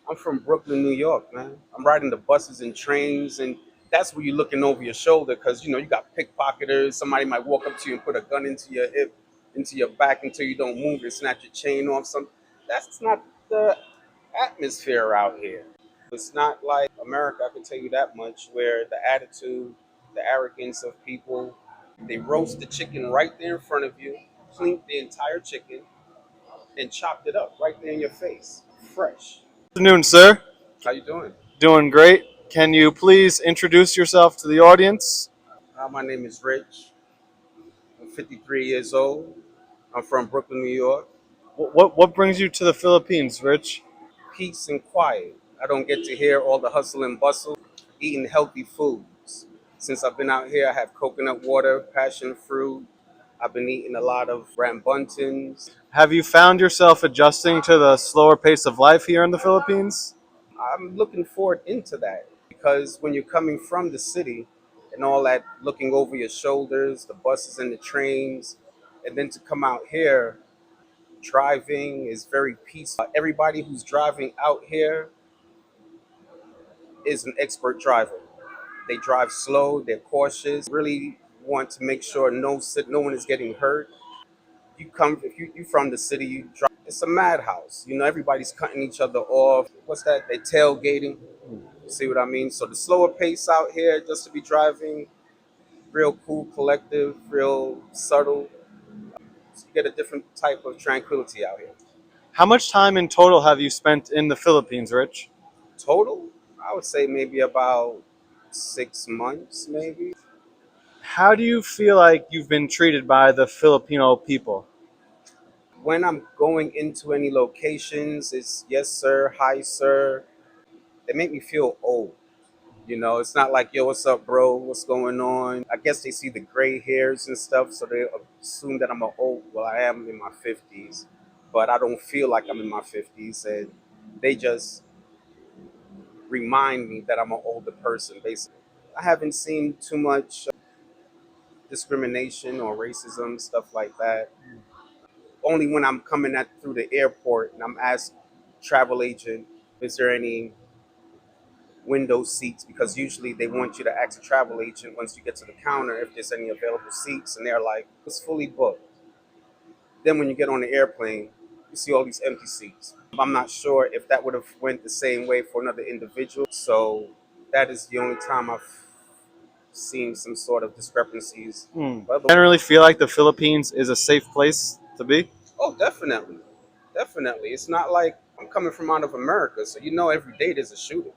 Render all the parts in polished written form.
I'm from Brooklyn, New York, man. I'm riding the buses and trains, and that's where you're looking over your shoulder because you got pickpocketers. Somebody might walk up to you and put a gun into your hip, into your back until you don't move and snatch your chain off. That's not the atmosphere out here. It's not like America, I can tell you that much, where the attitude, the arrogance of people, they roast the chicken right there in front of you, cleaned the entire chicken, and chopped it up right there in your face, fresh. Good afternoon, sir. How you doing? Doing great. Can you please introduce yourself to the audience? My name is Rich. I'm 53 years old. I'm from Brooklyn, New York. What brings you to the Philippines, Rich? Peace and quiet. I don't get to hear all the hustle and bustle. Eating healthy foods. Since I've been out here, I have coconut water, passion fruit. I've been eating a lot of rambuntans. Have you found yourself adjusting to the slower pace of life here in the Philippines? I'm looking forward into that because when you're coming from the city and all that, looking over your shoulders, the buses and the trains, and then to come out here, driving is very peaceful. Everybody who's driving out here is an expert driver. They drive slow, they're cautious, really want to make sure no one is getting hurt. If you from the city, you drive. It's a madhouse. Everybody's cutting each other off. What's that? They tailgating. See what I mean? So the slower pace out here, just to be driving, real cool, collective, real subtle. So you get a different type of tranquility out here. How much time in total have you spent in the Philippines, Rich? Total, I would say maybe about 6 months, maybe. How do you feel like you've been treated by the Filipino people? When I'm going into any locations, it's yes, sir, hi, sir. They make me feel old. It's not like, yo, what's up, bro? What's going on? I guess they see the gray hairs and stuff, so they assume that I'm an old. Well, I am in my 50s, but I don't feel like I'm in my 50s, and they just remind me that I'm an older person, basically. I haven't seen too much discrimination or racism, stuff like that. Only when I'm coming at through the airport and I'm asked travel agent, is there any window seats? Because usually they want you to ask a travel agent once you get to the counter if there's any available seats, and they're like, it's fully booked. Then when you get on the airplane, you see all these empty seats. I'm not sure if that would have went the same way for another individual. So that is the only time I've seen some sort of discrepancies. Generally feel like the Philippines is a safe place to be? Oh, definitely. Definitely. It's not like I'm coming from out of America, so every day there's a shooting,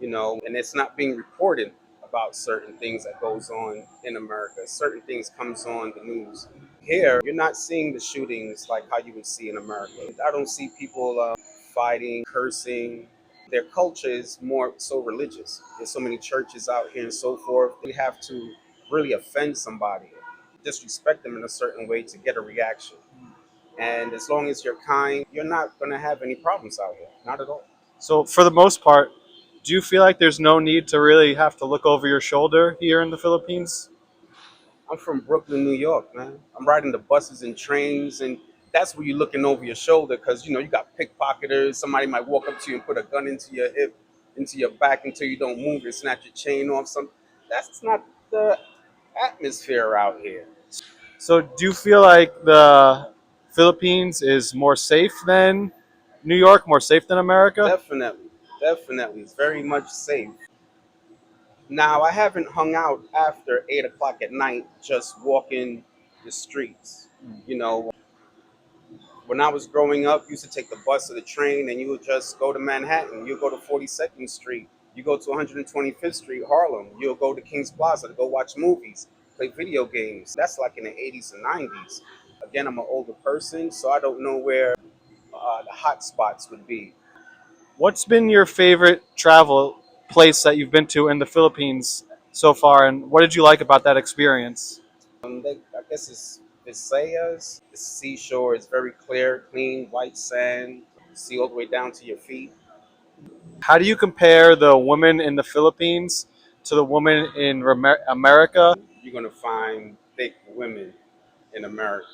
and it's not being reported about certain things that goes on in America. Certain things comes on the news. Here, you're not seeing the shootings like how you would see in America. I don't see people fighting, cursing. Their culture is more so religious. There's so many churches out here and so forth. They have to really offend somebody, disrespect them in a certain way to get a reaction. And as long as you're kind, you're not going to have any problems out here. Not at all. So, for the most part, do you feel like there's no need to really have to look over your shoulder here in the Philippines? I'm from Brooklyn, New York, man. I'm riding the buses and trains, and that's where you're looking over your shoulder because you got pickpocketers. Somebody might walk up to you and put a gun into your hip, into your back until you don't move and snatch your chain off. That's not the atmosphere out here. So, do you feel like the Philippines is more safe than New York, more safe than America? Definitely, definitely, it's very much safe. Now, I haven't hung out after 8 o'clock at night, just walking the streets. You know, when I was growing up, you used to take the bus or the train and you would just go to Manhattan. You go to 42nd Street. You go to 125th Street, Harlem. You'll go to King's Plaza to go watch movies, play video games. That's like in the 80s and 90s. Again, I'm an older person, so I don't know where the hot spots would be. What's been your favorite travel place that you've been to in the Philippines so far, and what did you like about that experience? I guess it's Visayas. The seashore is very clear, clean, white sand. See all the way down to your feet. How do you compare the women in the Philippines to the women in America? You're gonna find thick women in America.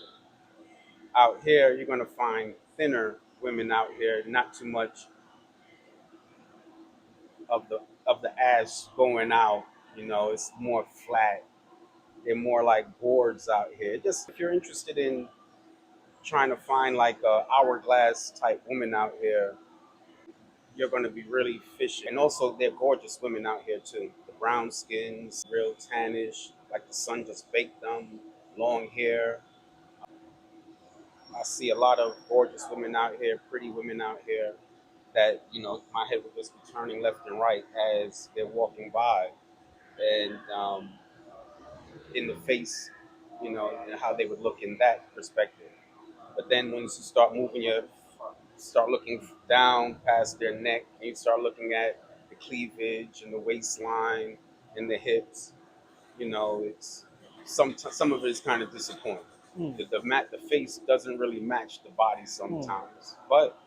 Out here, you're gonna find thinner women out here, not too much of the ash going out. It's more flat. They're more like boards out here. Just if you're interested in trying to find like a hourglass type woman out here, you're going to be really fishing. And also, they're gorgeous women out here too. The brown skins, real tannish, like the sun just baked them, long hair. I see a lot of gorgeous women out here, pretty women out here that, my head would just be turning left and right as they're walking by. And in the face, and how they would look in that perspective. But then once you start moving start looking down past their neck, and you start looking at the cleavage and the waistline and the hips, it's some of it is kind of disappointing. Mm. The face doesn't really match the body Mm. sometimes, but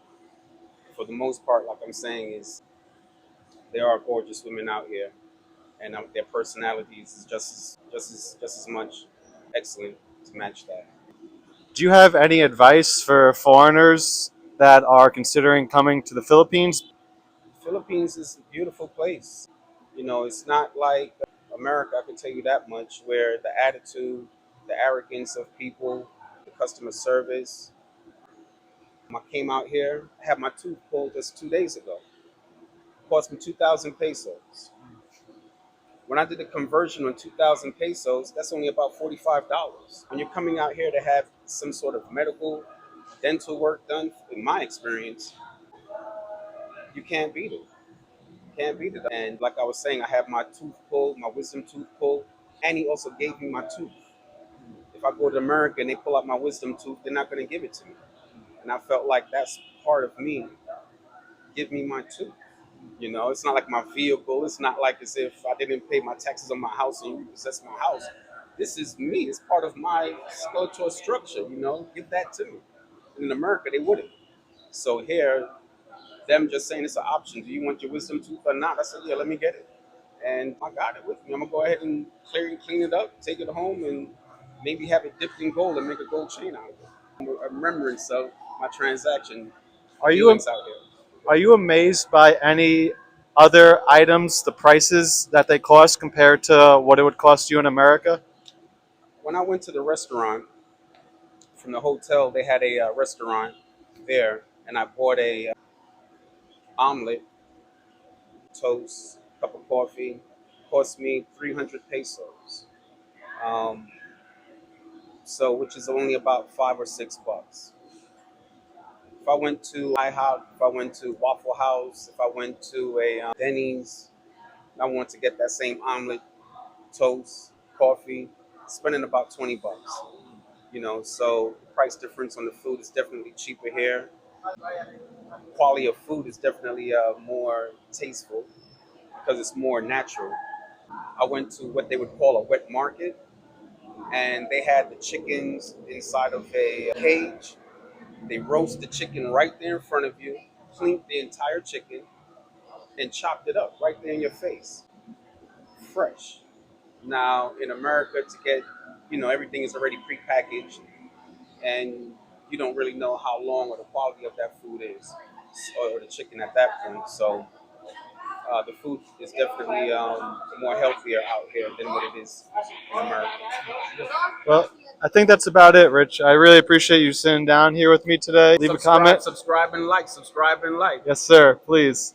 for the most part, like I'm saying, is there are gorgeous women out here, and their personalities is just as much excellent to match that. Do you have any advice for foreigners that are considering coming to the Philippines? Philippines is a beautiful place. It's not like America, I can tell you that much, where the attitude, the arrogance of people, the customer service. I came out here, I had my tooth pulled just 2 days ago. Cost me 2,000 pesos. When I did the conversion on 2,000 pesos, that's only about $45. When you're coming out here to have some sort of medical, dental work done, in my experience, you can't beat it. Can't beat it. And like I was saying, I have my tooth pulled, my wisdom tooth pulled, and he also gave me my tooth. If I go to America and they pull out my wisdom tooth, they're not going to give it to me. And I felt like that's part of me. Give me my tooth. It's not like my vehicle. It's not like as if I didn't pay my taxes on my house and you possess my house. This is me. It's part of my skeletal structure. Give that to me. In America, they wouldn't. So here, them just saying it's an option. Do you want your wisdom tooth or not? I said, yeah, let me get it. And I got it with me. I'm gonna go ahead and clean it up, take it home, and maybe have it dipped in gold and make a gold chain out of it. A remembrance of my transaction Are you dealings out here. are you amazed by any other items, the prices that they cost compared to what it would cost you in America? When I went to the restaurant from the hotel, they had a restaurant there, and I bought a omelet, toast, cup of coffee. Cost me 300 pesos. Um, so which is only about $5 or $6. If I went to IHOP, if I went to Waffle House, if I went to a Denny's, and I wanted to get that same omelet, toast, coffee, spending about $20. So the price difference on the food is definitely cheaper here. Quality of food is definitely more tasteful because it's more natural. I went to what they would call a wet market, and they had the chickens inside of a cage. They roast the chicken right there in front of you, cleaned the entire chicken, and chopped it up right there in your face, fresh. Now in America, to get, everything is already prepackaged, and you don't really know how long or the quality of that food is, or the chicken at that point. So the food is definitely more healthier out here than what it is in America. Well, I think that's about it, Rich. I really appreciate you sitting down here with me today. Leave a comment. Subscribe and like. Subscribe and like. Yes, sir. Please.